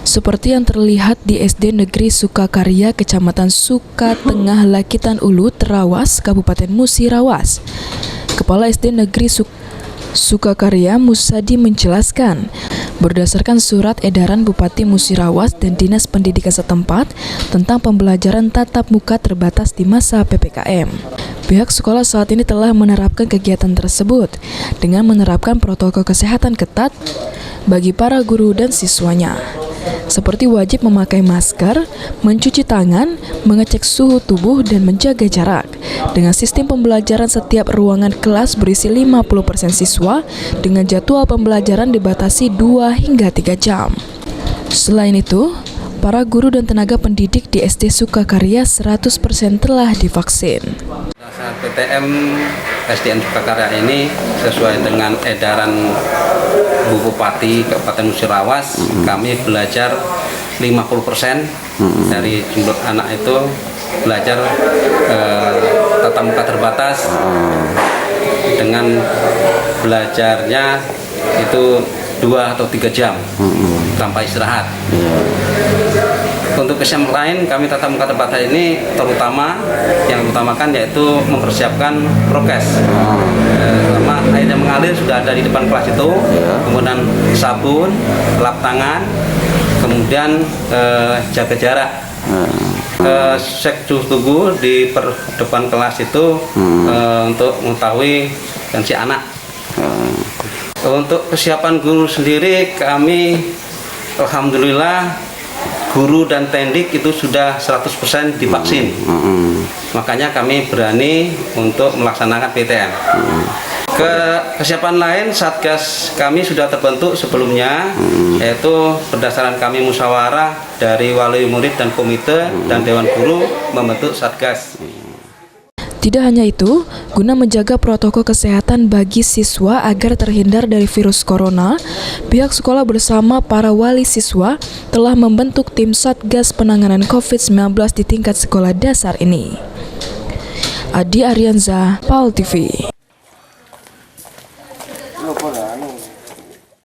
Seperti yang terlihat di SD Negeri Sukakarya, Kecamatan Sukatengah, Lakitan Ulu, Terawas, Kabupaten Musirawas. Kepala SD Negeri Sukakarya, Musadi, menjelaskan, berdasarkan surat edaran Bupati Musirawas dan Dinas Pendidikan setempat tentang pembelajaran tatap muka terbatas di masa PPKM, pihak sekolah saat ini telah menerapkan kegiatan tersebut dengan menerapkan protokol kesehatan ketat bagi para guru dan siswanya, seperti wajib memakai masker, mencuci tangan, mengecek suhu tubuh, dan menjaga jarak. Dengan sistem pembelajaran, setiap ruangan kelas berisi 50% siswa dengan jadwal pembelajaran dibatasi 2 hingga 3 jam. Selain itu, para guru dan tenaga pendidik di SD Sukakarya 100% telah divaksin. Saat PTM SDN Sukakarya ini sesuai dengan edaran Bu Bupati Kabupaten Musirawas, kami belajar 50% dari jumlah anak itu belajar tatap muka terbatas dengan belajarnya itu 2 atau 3 jam tanpa istirahat. Untuk kesempatan lain, kami tatap muka terbatas ini yang utamakan yaitu mempersiapkan prokes. Pertama, air yang mengalir sudah ada di depan kelas itu, kemudian sabun, lap tangan, kemudian jaga jarak. Cek suhu tubuh di depan kelas itu untuk mengetahui tensi anak. Untuk kesiapan guru sendiri, kami alhamdulillah guru dan tendik itu sudah 100% divaksin. Makanya kami berani untuk melaksanakan PTM. Kesiapan lain, Satgas kami sudah terbentuk sebelumnya, yaitu berdasarkan kami musyawarah dari wali murid dan komite dan dewan guru membentuk Satgas. Tidak hanya itu, guna menjaga protokol kesehatan bagi siswa agar terhindar dari virus corona, pihak sekolah bersama para wali siswa telah membentuk tim Satgas penanganan COVID-19 di tingkat sekolah dasar ini. Adi Arianza, PAL TV.